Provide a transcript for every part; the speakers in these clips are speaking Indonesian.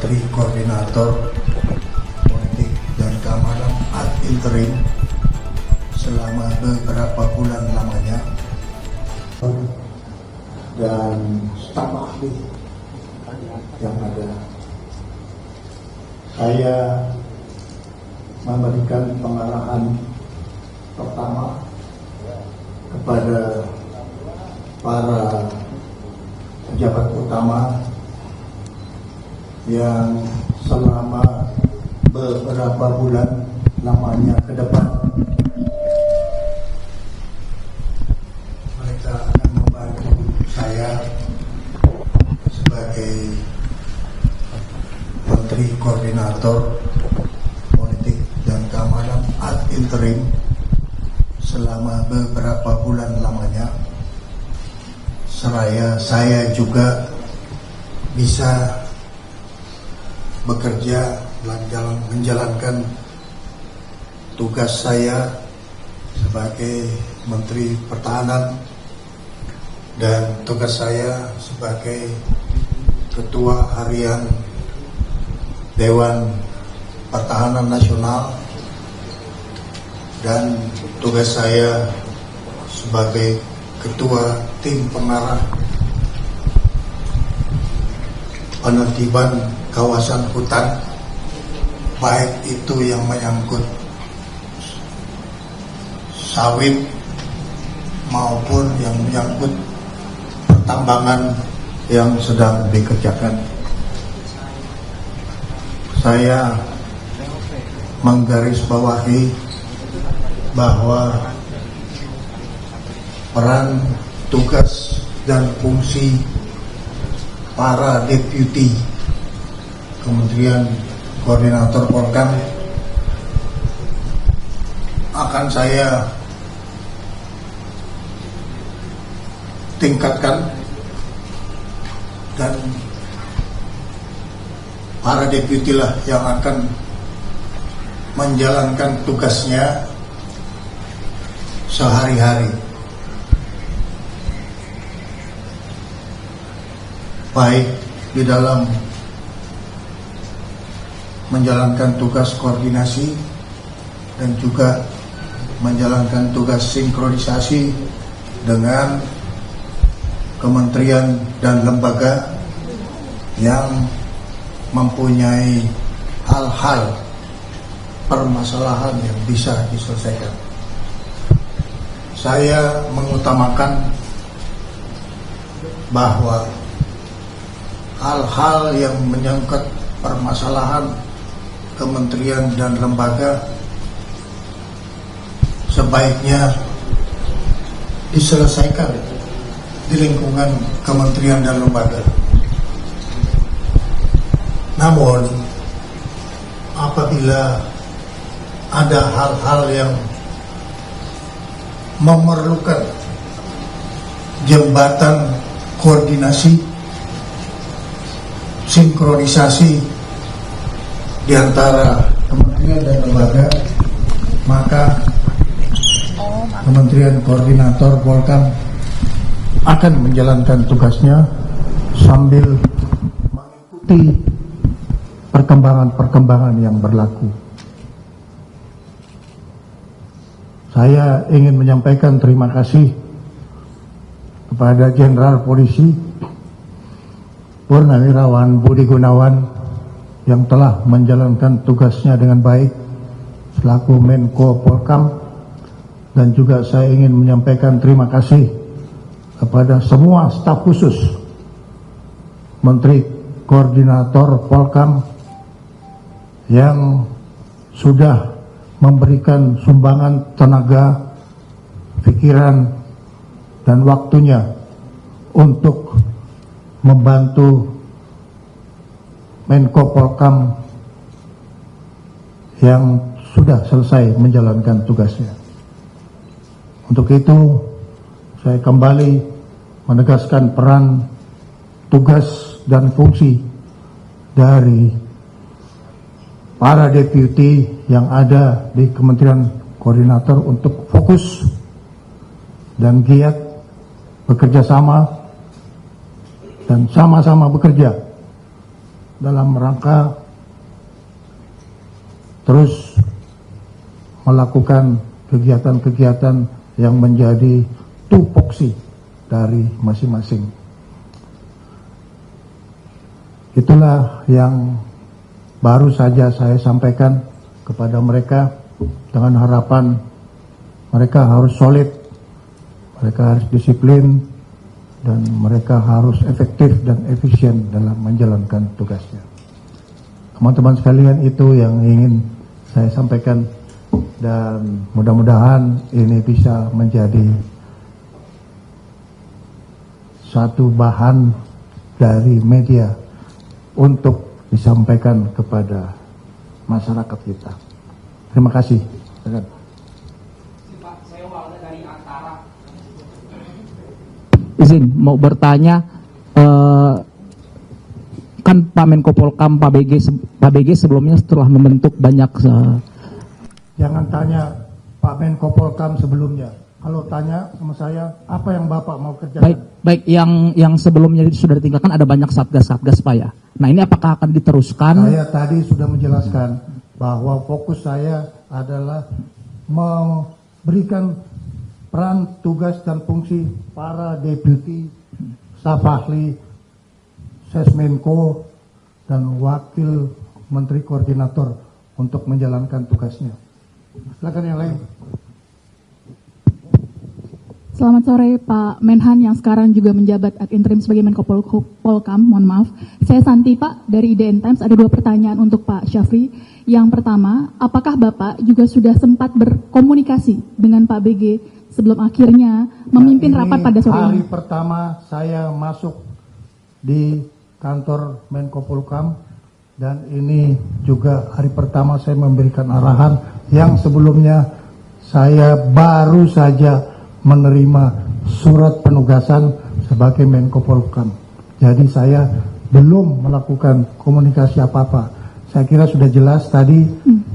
Menteri Koordinator Politik dan Keamanan ad interim selama beberapa bulan lamanya, dan staf ahli yang ada. Saya memberikan pengarahan pertama kepada para pejabat utama yang selama beberapa bulan lamanya ke depan mereka akan membantu saya sebagai Menteri Koordinator Politik dan Keamanan ad interim selama beberapa bulan lamanya, seraya saya juga bisa bekerja menjalankan tugas saya sebagai Menteri Pertahanan dan tugas saya sebagai Ketua Harian Dewan Pertahanan Nasional dan tugas saya sebagai Ketua Tim Pengarah Penertiban Kawasan Hutan, baik itu yang menyangkut sawit maupun yang menyangkut pertambangan yang sedang dikerjakan. Saya menggarisbawahi bahwa peran, tugas, dan fungsi para deputi Kementerian Koordinator Polkam akan saya tingkatkan, dan para deputi lah yang akan menjalankan tugasnya sehari-hari, baik di dalam menjalankan tugas koordinasi dan juga menjalankan tugas sinkronisasi dengan kementerian dan lembaga yang mempunyai hal-hal permasalahan yang bisa diselesaikan. Saya mengutamakan bahwa hal-hal yang menyangkut permasalahan kementerian dan lembaga sebaiknya diselesaikan di lingkungan kementerian dan lembaga. Namun apabila ada hal-hal yang memerlukan jembatan koordinasi, sinkronisasi di antara kementerian dan lembaga, maka Kementerian Koordinator Polkam akan menjalankan tugasnya sambil mengikuti perkembangan-perkembangan yang berlaku. Saya ingin menyampaikan terima kasih kepada Jenderal Polisi Purnawirawan Budi Gunawan yang telah menjalankan tugasnya dengan baik selaku Menko Polkam, dan juga saya ingin menyampaikan terima kasih kepada semua staf khusus Menteri Koordinator Polkam yang sudah memberikan sumbangan tenaga, pikiran, dan waktunya untuk membantu Menko Polkam yang sudah selesai menjalankan tugasnya. Untuk itu, saya kembali menegaskan peran, tugas, dan fungsi dari para deputi yang ada di Kementerian Koordinator untuk fokus dan giat bekerja sama dan sama-sama bekerja dalam rangka terus melakukan kegiatan-kegiatan yang menjadi tupoksi dari masing-masing. Itulah yang baru saja saya sampaikan kepada mereka dengan harapan mereka harus solid, mereka harus disiplin, dan mereka harus efektif dan efisien dalam menjalankan tugasnya. Teman-teman sekalian, itu yang ingin saya sampaikan, dan mudah-mudahan ini bisa menjadi satu bahan dari media untuk disampaikan kepada masyarakat kita. Terima kasih. Izin mau bertanya, kan Pak Menko Polkam Pak BG sebelumnya setelah membentuk banyak Jangan tanya Pak Menko Polkam sebelumnya. Kalau tanya sama saya, apa yang Bapak mau kerjakan? baik yang sebelumnya sudah ditinggalkan ada banyak satgas-satgas Pak ya. Nah ini apakah akan diteruskan? Saya tadi sudah menjelaskan bahwa fokus saya adalah memberikan peran, tugas, dan fungsi para deputi, staf ahli, Sesmenko, dan wakil menteri koordinator untuk menjalankan tugasnya. Silakan yang lain. Selamat sore Pak Menhan yang sekarang juga menjabat ad interim sebagai Menko Polkam. Mohon maaf, saya Santi Pak dari IDN Times. Ada 2 pertanyaan untuk Pak Syafri. Yang pertama, apakah Bapak juga sudah sempat berkomunikasi dengan Pak BG sebelum akhirnya memimpin rapat pada sore ini? Hari pertama saya masuk di kantor Menko Polkam, dan ini juga hari pertama saya memberikan arahan yang sebelumnya saya baru saja menerima surat penugasan sebagai Menko Polkam. Jadi saya belum melakukan komunikasi apa-apa. Saya kira sudah jelas tadi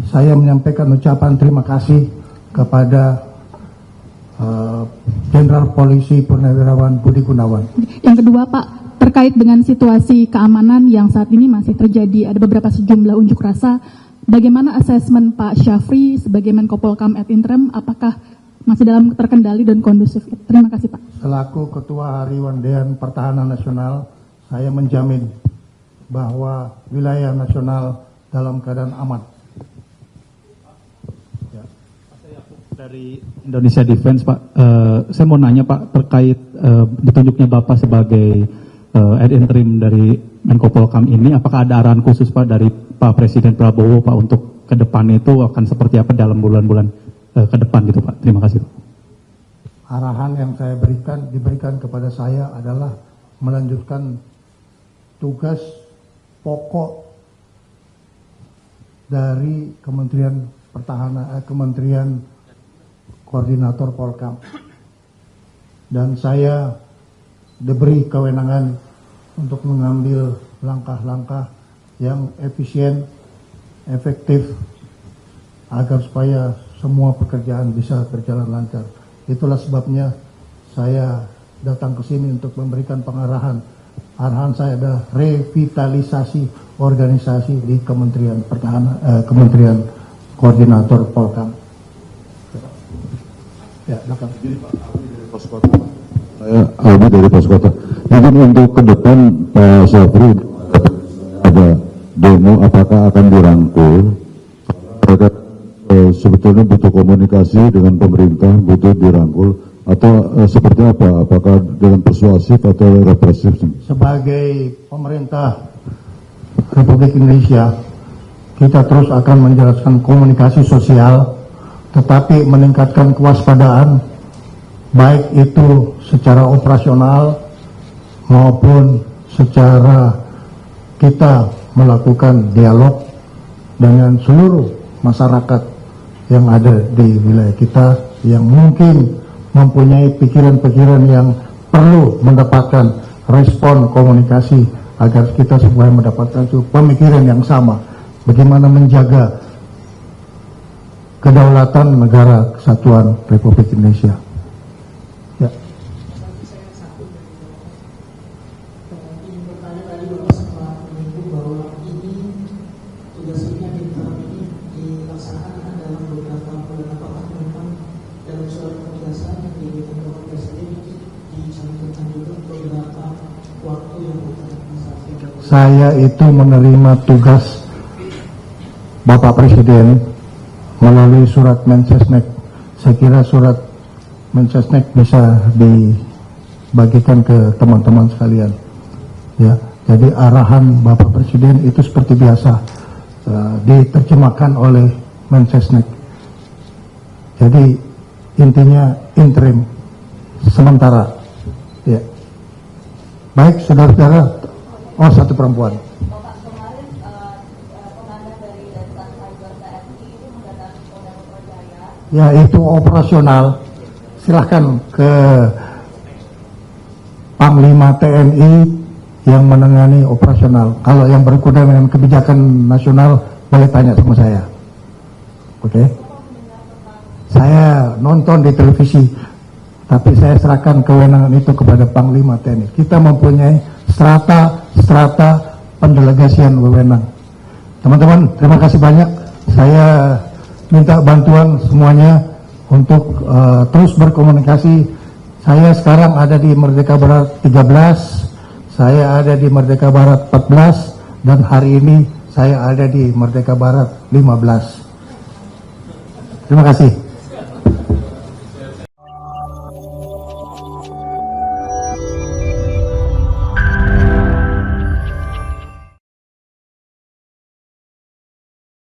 saya menyampaikan ucapan terima kasih kepada Jenderal Polisi Purnawirawan Budi Gunawan. Yang kedua Pak, terkait dengan situasi keamanan yang saat ini masih terjadi, ada beberapa sejumlah unjuk rasa. Bagaimana asesmen Pak Syafri sebagai Menko Polkam ad interim, apakah masih dalam terkendali dan kondusif? Terima kasih Pak. Selaku Ketua Harian Dewan Pertahanan Nasional, saya menjamin bahwa wilayah nasional dalam keadaan aman. Dari Indonesia Defense Pak, saya mau nanya Pak terkait ditunjuknya Bapak sebagai ad interim dari Menko Polkam ini, apakah ada arahan khusus Pak dari Pak Presiden Prabowo Pak untuk ke depan itu akan seperti apa dalam bulan-bulan ke depan gitu Pak? Terima kasih Pak. Arahan yang saya diberikan kepada saya adalah melanjutkan tugas pokok dari Kementerian Pertahanan, Kementerian Koordinator Polkam, dan saya diberi kewenangan untuk mengambil langkah-langkah yang efisien, efektif, agar supaya semua pekerjaan bisa berjalan lancar. Itulah sebabnya saya datang ke sini untuk memberikan pengarahan. Arahan saya adalah revitalisasi organisasi di Kementerian Pertahanan, Kementerian Koordinator Polkam. Ya, silakan. Saya Albi dari Pos Kota. Mungkin untuk ke depan Pak Syafri ada demo, apakah akan dirangkul? Mereka sebetulnya butuh komunikasi dengan pemerintah, butuh dirangkul, atau seperti apa? Apakah dengan persuasif atau represif? Sebagai pemerintah Republik Indonesia, kita terus akan menjalankan komunikasi sosial, tetapi meningkatkan kewaspadaan, baik itu secara operasional maupun secara kita melakukan dialog dengan seluruh masyarakat yang ada di wilayah kita yang mungkin mempunyai pikiran-pikiran yang perlu mendapatkan respon komunikasi agar kita semua mendapatkan pemikiran yang sama, bagaimana menjaga kedaulatan negara kesatuan Republik Indonesia. Ya. Saya itu menerima tugas Bapak Presiden melalui surat Mensesnek. Saya kira surat Mensesnek bisa dibagikan ke teman-teman sekalian. Ya, jadi arahan Bapak Presiden itu seperti biasa diterjemahkan oleh Mensesnek. Jadi intinya interim sementara. Ya. Baik, saudara-saudara. Oh, satu perempuan. Bapak, kemarin komandan dari Dasar Cyber TNI itu mendatangi Polda Metro Jaya. Ya, itu operasional. Silahkan ke Panglima TNI yang menangani operasional. Kalau yang berkuda dengan kebijakan nasional, boleh tanya sama saya. Oke? Saya nonton di televisi, tapi saya serahkan kewenangan itu kepada Panglima TNI. Kita mempunyai strata pendelegasian wewenang. Teman-teman, terima kasih banyak. Saya minta bantuan semuanya untuk terus berkomunikasi. Saya sekarang ada di Merdeka Barat 13, saya ada di Merdeka Barat 14, dan hari ini saya ada di Merdeka Barat 15. Terima kasih.